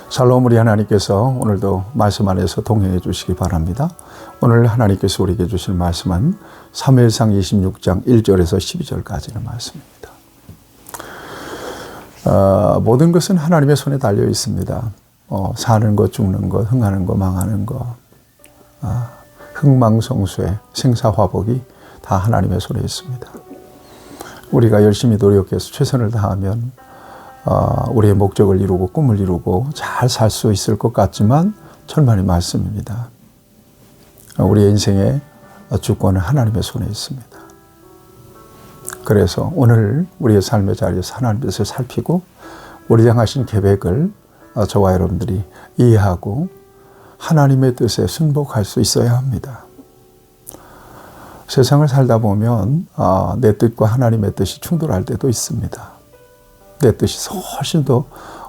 샬롬, 우리 하나님께서 오늘도 말씀 안에서 동행해 주시기 바랍니다. 오늘 하나님께서 우리에게 주실 말씀은 사무엘상 26장 1절에서 12절까지의 말씀입니다. 모든 것은 하나님의 손에 달려 있습니다. 사는 것, 죽는 것, 흥하는 것, 망하는 것, 흥망성쇠, 생사화복이 다 하나님의 손에 있습니다. 우리가 열심히 노력해서 최선을 다하면 우리의 목적을 이루고 꿈을 이루고 잘 살 수 있을 것 같지만 절망의 말씀입니다. 우리의 인생의 주권은 하나님의 손에 있습니다. 그래서 오늘 우리의 삶의 자리에서 하나님의 뜻을 살피고 우리 향하신 계획을 저와 여러분들이 이해하고 하나님의 뜻에 순복할 수 있어야 합니다. 세상을 살다 보면 내 뜻과 하나님의 뜻이 충돌할 때도 있습니다. 내 뜻이 훨씬 더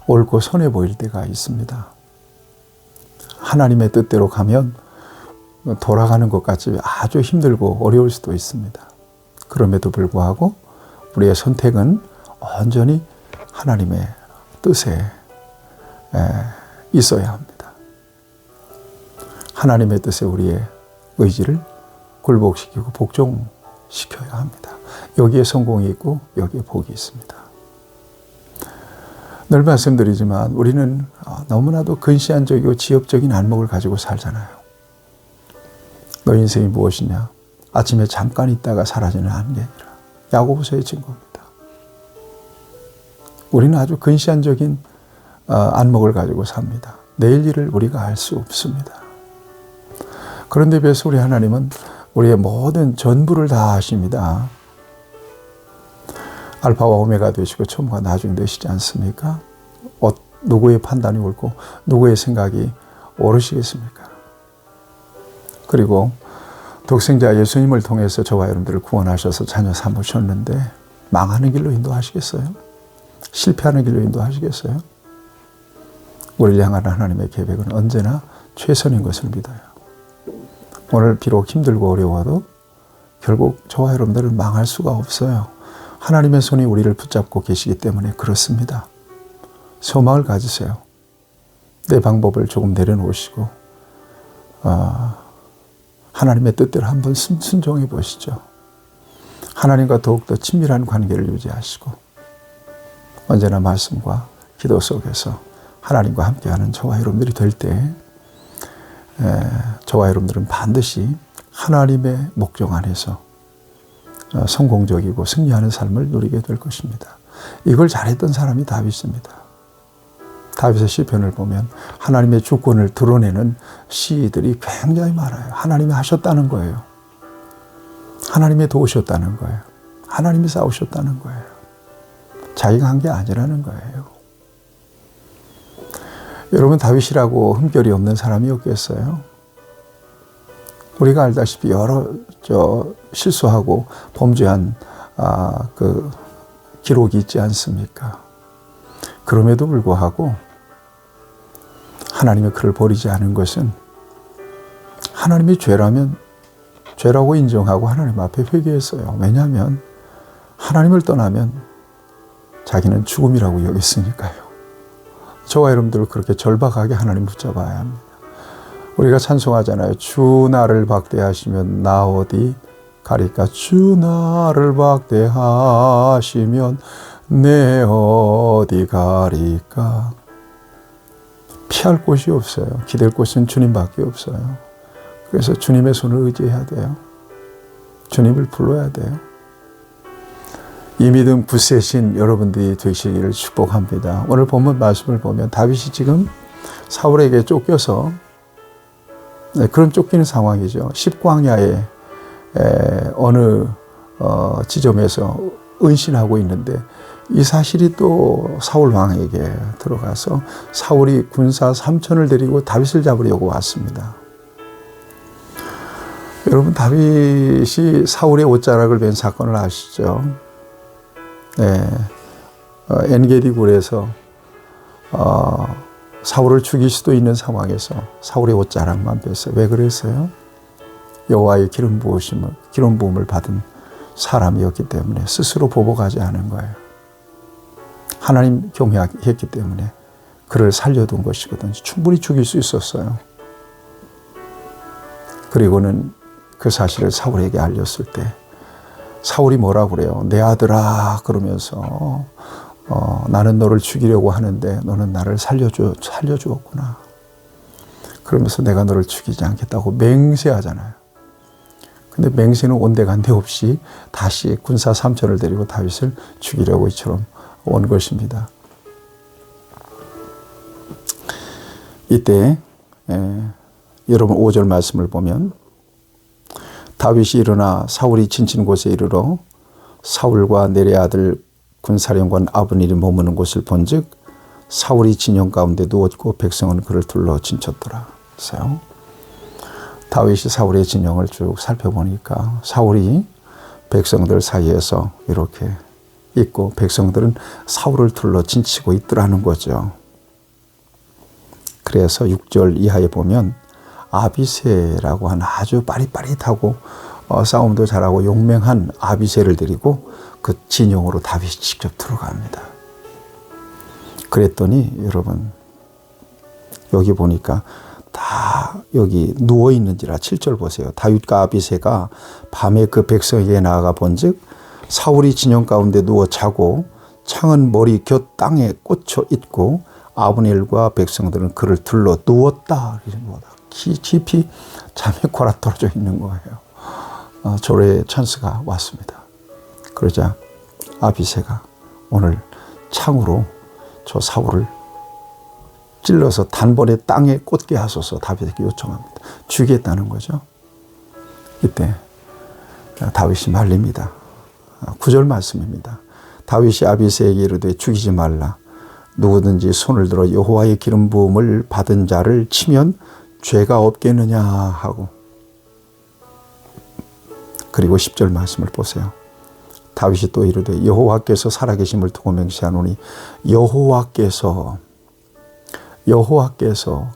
옳고 선해 보일 때가 있습니다. 하나님의 뜻대로 가면 돌아가는 것 같이 아주 힘들고 어려울 수도 있습니다. 그럼에도 불구하고 우리의 선택은 온전히 하나님의 뜻에 있어야 합니다. 하나님의 뜻에 우리의 의지를 굴복시키고 복종시켜야 합니다. 여기에 성공이 있고 여기에 복이 있습니다. 늘 말씀드리지만 우리는 너무나도 근시안적이고 지엽적인 안목을 가지고 살잖아요. 너 인생이 무엇이냐? 아침에 잠깐 있다가 사라지는 안개니라. 야고보서의 증거입니다. 우리는 아주 근시안적인 안목을 가지고 삽니다. 내일 일을 우리가 알 수 없습니다. 그런데 비해서 우리 하나님은 우리의 모든 전부를 다 아십니다. 알파와 오메가 되시고 처음과 나중이 되시지 않습니까? 누구의 판단이 옳고 누구의 생각이 옳으시겠습니까? 그리고 독생자 예수님을 통해서 저와 여러분들을 구원하셔서 자녀 삼으셨는데 망하는 길로 인도하시겠어요? 실패하는 길로 인도하시겠어요? 우리를 향한 하나님의 계획은 언제나 최선인 것을 믿어요. 오늘 비록 힘들고 어려워도 결국 저와 여러분들은 망할 수가 없어요. 하나님의 손이 우리를 붙잡고 계시기 때문에 그렇습니다. 소망을 가지세요. 내 방법을 조금 내려놓으시고 하나님의 뜻대로 한번 순종해 보시죠. 하나님과 더욱더 친밀한 관계를 유지하시고 언제나 말씀과 기도 속에서 하나님과 함께하는 저와 여러분들이 될 때 저와 여러분들은 반드시 하나님의 목적 안에서 성공적이고 승리하는 삶을 누리게 될 것입니다. 이걸 잘했던 사람이 다윗입니다. 다윗의 시편을 보면 하나님의 주권을 드러내는 시들이 굉장히 많아요. 하나님이 하셨다는 거예요. 하나님이 도우셨다는 거예요. 하나님이 싸우셨다는 거예요. 자기가 한 게 아니라는 거예요. 여러분, 다윗이라고 흠결이 없는 사람이 없겠어요? 우리가 알다시피 여러 실수하고 범죄한 그 기록이 있지 않습니까? 그럼에도 불구하고 하나님의 그를 버리지 않은 것은 하나님이 죄라면 죄라고 인정하고 하나님 앞에 회개했어요. 왜냐하면 하나님을 떠나면 자기는 죽음이라고 여겼으니까요. 저와 여러분들을 그렇게 절박하게 하나님 붙잡아야 합니다. 우리가 찬송하잖아요. 주 나를 박대하시면 나 어디 가리까? 주 나를 박대하시면 내 어디 가리까? 피할 곳이 없어요. 기댈 곳은 주님밖에 없어요. 그래서 주님의 손을 의지해야 돼요. 주님을 불러야 돼요. 이 믿음 굳세신 여러분들이 되시기를 축복합니다. 오늘 본문 말씀을 보면 다윗이 지금 사울에게 쫓겨서 그럼 쫓기는 상황이죠. 십광야의 어느 지점에서 은신하고 있는데 이 사실이 또 사울 왕에게 들어가서 사울이 군사 3,000을 데리고 다윗을 잡으려고 왔습니다. 여러분, 다윗이 사울의 옷자락을 벤 사건을 아시죠? 엔게디 굴에서 사울을 죽일 수도 있는 상황에서 사울의 옷자락만 뺐어요. 왜 그랬어요? 여호와의 기름 부음을 받은 사람이었기 때문에 스스로 보복하지 않은 거예요. 하나님 경외했기 때문에 그를 살려둔 것이거든요. 충분히 죽일 수 있었어요. 그리고는 그 사실을 사울에게 알렸을 때 사울이 뭐라고 그래요? 내 아들아 그러면서 나는 너를 죽이려고 하는데 너는 나를 살려주었구나. 그러면서 내가 너를 죽이지 않겠다고 맹세하잖아요. 근데 맹세는 온데간데 없이 다시 군사 3천을 데리고 다윗을 죽이려고 이처럼 온 것입니다. 이때 여러분 5절 말씀을 보면 다윗이 일어나 사울이 진친 곳에 이르러 사울과 내레 아들 군사령관 아브넬이 머무는 곳을 본즉 사울이 진영 가운데 누웠고 백성은 그를 둘러 진쳤더라. 그래서 다윗이 사울의 진영을 쭉 살펴보니까 사울이 백성들 사이에서 이렇게 있고 백성들은 사울을 둘러 진치고 있더라는 거죠. 그래서 6절 이하에 보면 아비새라고 하는 아주 빠릿빠릿하고 싸움도 잘하고 용맹한 아비새를 데리고 그 진영으로 다윗이 직접 들어갑니다. 그랬더니 여러분 여기 보니까 다 여기 누워있는지라 7절 보세요. 다윗과 아비새가 밤에 그 백성에게 나아가 본즉 사울이 진영 가운데 누워 자고 창은 머리 곁 땅에 꽂혀 있고 아브넬과 백성들은 그를 둘러 누웠다. 깊이 잠에 골아 떨어져 있는 거예요. 조례의 찬스가 왔습니다. 그러자 아비새가 오늘 창으로 저 사울을 찔러서 단번에 땅에 꽂게 하소서 다윗에게 요청합니다. 죽이겠다는 거죠. 이때 다윗이 말립니다. 9절 말씀입니다. 다윗이 아비새에게 이르되 죽이지 말라. 누구든지 손을 들어 여호와의 기름 부음을 받은 자를 치면 죄가 없겠느냐 하고 그리고 10절 말씀을 보세요. 다윗이 또 이르되 여호와께서 살아계심을 두고 맹세하노니 여호와께서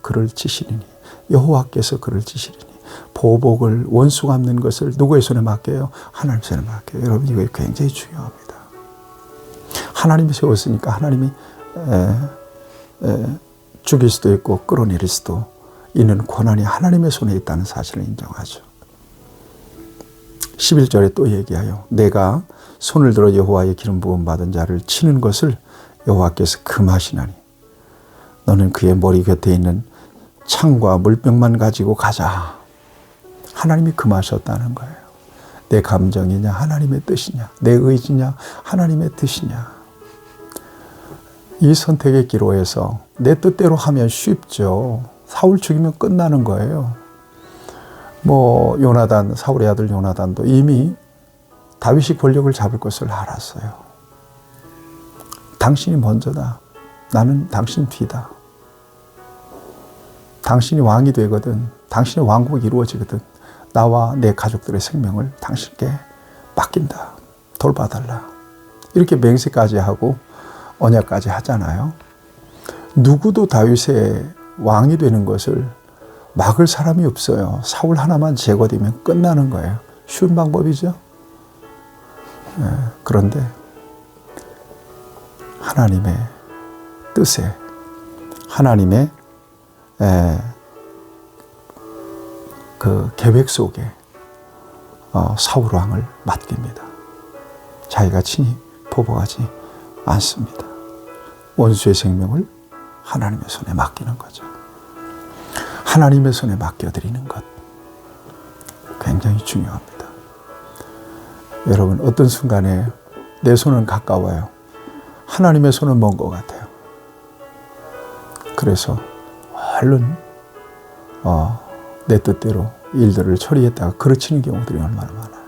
그를 치시리니 여호와께서 그를 치시리니 보복을 원수 갚는 것을 누구의 손에 맡겨요? 하나님 손에 맡겨요. 여러분 이거 굉장히 중요합니다. 하나님이 세웠으니까 하나님이 죽일 수도 있고 끌어내릴 수도 있는 권한이 하나님의 손에 있다는 사실을 인정하죠. 11절에 또 얘기하여 내가 손을 들어 여호와의 기름 부음 받은 자를 치는 것을 여호와께서 금하시나니 너는 그의 머리 곁에 있는 창과 물병만 가지고 가자. 하나님이 금하셨다는 거예요. 내 감정이냐 하나님의 뜻이냐 내 의지냐 하나님의 뜻이냐. 이 선택의 기로에서 내 뜻대로 하면 쉽죠. 사울 죽이면 끝나는 거예요. 요나단, 사울의 아들 요나단도 이미 다윗이 권력을 잡을 것을 알았어요. 당신이 먼저다. 나는 당신 뒤다. 당신이 왕이 되거든. 당신의 왕국이 이루어지거든. 나와 내 가족들의 생명을 당신께 맡긴다. 돌봐달라. 이렇게 맹세까지 하고 언약까지 하잖아요. 누구도 다윗의 왕이 되는 것을 막을 사람이 없어요. 사울 하나만 제거되면 끝나는 거예요. 쉬운 방법이죠. 그런데 하나님의 뜻에 하나님의 그 계획 속에 사울 왕을 맡깁니다. 자기가 친히 보복하지 않습니다. 원수의 생명을 하나님의 손에 맡기는 거죠. 하나님의 손에 맡겨드리는 것 굉장히 중요합니다. 여러분 어떤 순간에 내 손은 가까워요. 하나님의 손은 먼 것 같아요. 그래서 얼른 내 뜻대로 일들을 처리했다가 그르치는 경우들이 얼마나 많아요.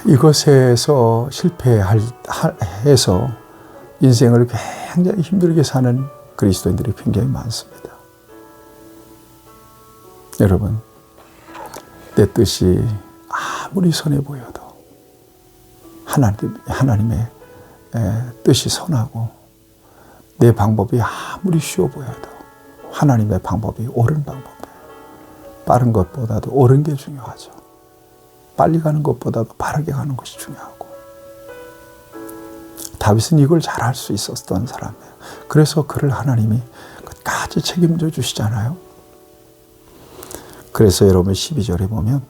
이것에서 실패해서 인생을 굉장히 힘들게 사는 그리스도인들이 굉장히 많습니다. 여러분, 내 뜻이 아무리 선해 보여도 하나님의 뜻이 선하고 내 방법이 아무리 쉬워 보여도 하나님의 방법이 옳은 방법이에요. 빠른 것보다도 옳은 게 중요하죠. 빨리 가는 것보다도 바르게 가는 것이 중요하고 다윗은 이걸 잘할 수 있었던 사람이에요. 그래서 그를 하나님이 끝까지 책임져 주시잖아요. 그래서 여러분 12절에 보면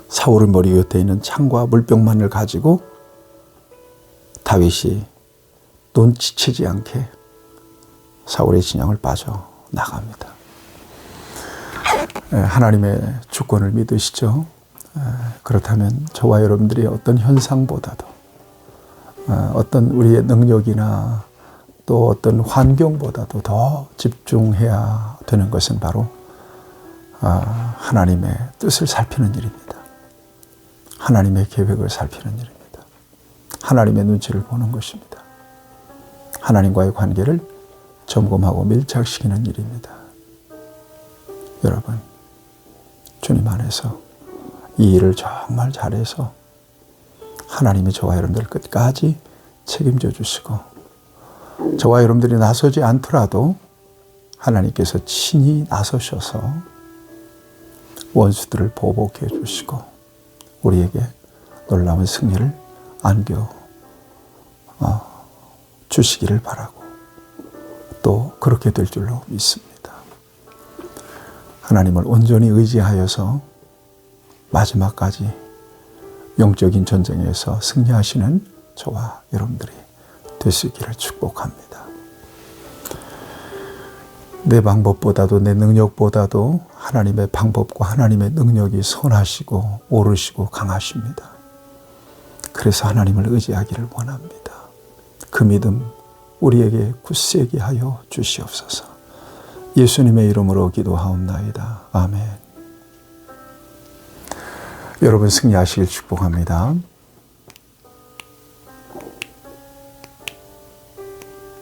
사울의 머리 곁에 있는 창과 물병만을 가지고 다윗이 눈치채지 않게 사울의 진영을 빠져나갑니다. 하나님의 주권을 믿으시죠? 그렇다면 저와 여러분들이 어떤 현상보다도 어떤 우리의 능력이나 또 어떤 환경보다도 더 집중해야 되는 것은 바로 하나님의 뜻을 살피는 일입니다. 하나님의 계획을 살피는 일입니다. 하나님의 눈치를 보는 것입니다. 하나님과의 관계를 점검하고 밀착시키는 일입니다. 여러분, 주님 안에서 이 일을 정말 잘해서 하나님이 저와 여러분들 끝까지 책임져 주시고 저와 여러분들이 나서지 않더라도 하나님께서 친히 나서셔서 원수들을 보복해 주시고 우리에게 놀라운 승리를 안겨 주시기를 바라고 또 그렇게 될 줄로 믿습니다. 하나님을 온전히 의지하여서 마지막까지 영적인 전쟁에서 승리하시는 저와 여러분들이 될 수 있기를 축복합니다. 내 방법보다도 내 능력보다도 하나님의 방법과 하나님의 능력이 선하시고 옳으시고 강하십니다. 그래서 하나님을 의지하기를 원합니다. 그 믿음 우리에게 굳세게 하여 주시옵소서. 예수님의 이름으로 기도하옵나이다. 아멘. 여러분 승리하시길 축복합니다.